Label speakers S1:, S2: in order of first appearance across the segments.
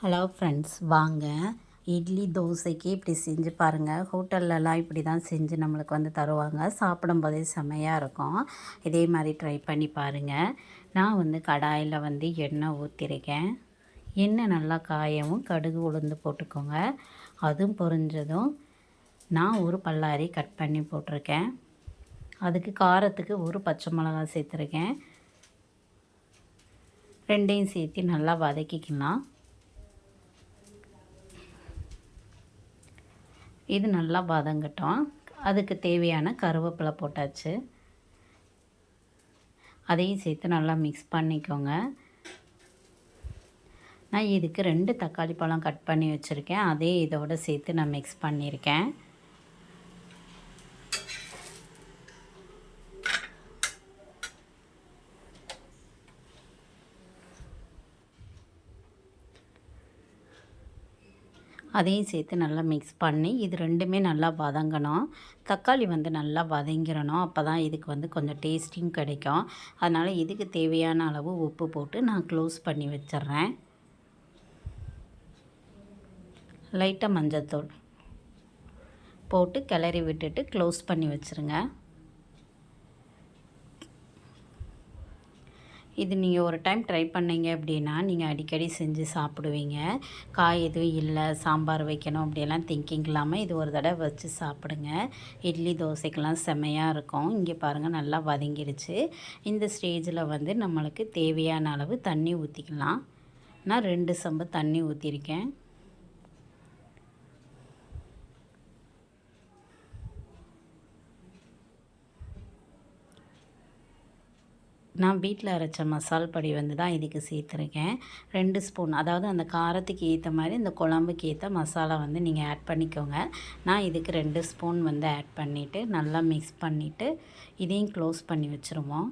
S1: Hello friends, வாங்க இட்லி தோசைக்கு இப்படி செஞ்சு பாருங்கள். ஹோட்டல்லலாம் இப்படி தான் செஞ்சு நம்மளுக்கு வந்து தருவாங்க. சாப்பிடும்போதே செம்மையாக இருக்கும். இதே மாதிரி ட்ரை பண்ணி பாருங்கள். நான் வந்து கடாயில் வந்து எண்ணெய் ஊற்றிருக்கேன். எண்ணெய் நல்லா காயவும் கடுகு உளுந்து போட்டுக்கோங்க. அதுவும் பொரிஞ்சதும் நான் ஒரு பல்லாரி கட் பண்ணி போட்டிருக்கேன். அதுக்கு காரத்துக்கு ஒரு பச்சை மிளகாய் சேர்த்துருக்கேன். ரெண்டையும் சேர்த்து நல்லா வதக்கிக்கலாம். இது நல்லா வதங்கட்டும். அதுக்கு தேவையான கருவேப்பிலை போட்டாச்சு. அதையும் சேர்த்து நல்லா மிக்ஸ் பண்ணிக்கோங்க. நான் இதுக்கு 2 தக்காளி பழம் கட் பண்ணி வச்சுருக்கேன். அதே இதோடு சேர்த்து நான் மிக்ஸ் பண்ணியிருக்கேன். அதையும் சேர்த்து நல்லா மிக்ஸ் பண்ணி இது ரெண்டுமே நல்லா வதங்கணும். தக்காளி வந்து நல்லா வதங்கிடணும். அப்போ தான் இதுக்கு வந்து கொஞ்சம் டேஸ்டிங் கிடைக்கும். அதனால் இதுக்கு தேவையான அளவு உப்பு போட்டு நான் க்ளோஸ் பண்ணி வச்சிட்றேன். லைட்டாக மஞ்சள்தூள் போட்டு கிளறி விட்டுட்டு க்ளோஸ் பண்ணி வச்சுருங்க. இது நீங்கள் ஒரு டைம் ட்ரை பண்ணிங்க அப்படின்னா நீங்கள் அடிக்கடி செஞ்சு சாப்பிடுவீங்க. காய் எதுவும் இல்லை, சாம்பார் வைக்கணும் அப்படியெல்லாம் திங்கிங் இல்லாமல் இது ஒரு தடவை வச்சு சாப்பிடுங்க. இட்லி தோசைக்கெல்லாம் செம்மையாக இருக்கும். இங்கே பாருங்கள் நல்லா வதங்கிடுச்சு. இந்த ஸ்டேஜில் வந்து நம்மளுக்கு தேவையான அளவு தண்ணி ஊற்றிக்கலாம். நான் 2 சொம்பு தண்ணி ஊற்றிருக்கேன். நான் வீட்டில் அரைச்ச மசால் பொடி வந்து தான் இதுக்கு சேர்த்துருக்கேன். 2 ஸ்பூன், அதாவது அந்த காரத்துக்கு ஏற்ற மாதிரி இந்த குழம்புக்கு ஏற்ற மசாலா வந்து நீங்கள் ஆட் பண்ணிக்கோங்க. நான் இதுக்கு 2 ஸ்பூன் வந்து ஆட் பண்ணிவிட்டு நல்லா மிக்ஸ் பண்ணிவிட்டு இதையும் க்ளோஸ் பண்ணி வச்சுருவோம்.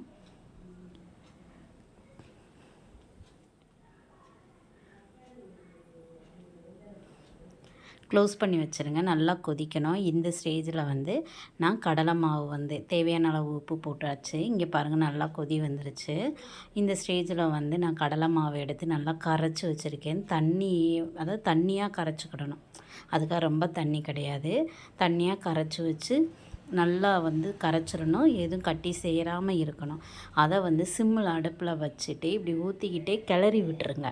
S1: க்ளோஸ் பண்ணி வச்சுருங்க. நல்லா கொதிக்கணும். இந்த ஸ்டேஜில் வந்து நான் கடலை மாவு வந்து தேவையான அளவு உப்பு போட்டாச்சு. இங்கே பாருங்கள் நல்லா கொதி வந்துருச்சு. இந்த ஸ்டேஜில் வந்து நான் கடலை மாவு எடுத்து நல்லா கரைச்சி வச்சுருக்கேன். அதாவது தண்ணியாக கரைச்சிக்கிடணும். அதுக்காக ரொம்ப தண்ணி கிடையாது. தண்ணியாக கரைச்சி வச்சு நல்லா வந்து கரைச்சிடணும். எதுவும் கட்டி சேராமல் இருக்கணும். அதை வந்து சிம்மில் அடுப்பில் வச்சுட்டு இப்படி ஊற்றிக்கிட்டே கிளறி விட்டுருங்க.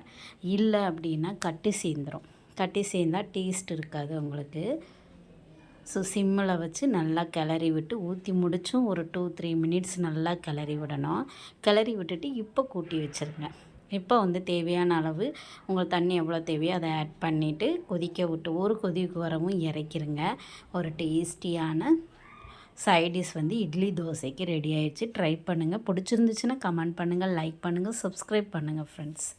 S1: இல்லை அப்படின்னா கட்டி சேர்ந்துடும். கட்டி சேர்ந்தால் டேஸ்ட் இருக்காது உங்களுக்கு. ஸோ சிம்மில் வச்சு நல்லா கிளறி விட்டு ஊற்றி முடிச்சும் ஒரு 2-3 மினிட்ஸ் நல்லா கிளறி விடணும். கிளறி விட்டுட்டு இப்போ கூட்டி வச்சுருங்க. இப்போ வந்து தேவையான அளவு உங்களுக்கு தண்ணி எவ்வளோ தேவையோ அதை ஆட் பண்ணிவிட்டு கொதிக்க விட்டு ஒரு கொதிக்கு வரவும் இறக்கிருங்க. ஒரு டேஸ்டியான சைடிஷ் வந்து இட்லி தோசைக்கு ரெடி ஆகிடுச்சு. ட்ரை பண்ணுங்கள். பிடிச்சிருந்துச்சுன்னா கமெண்ட் பண்ணுங்கள், லைக் பண்ணுங்கள், சப்ஸ்கிரைப் பண்ணுங்கள் ஃப்ரெண்ட்ஸ்.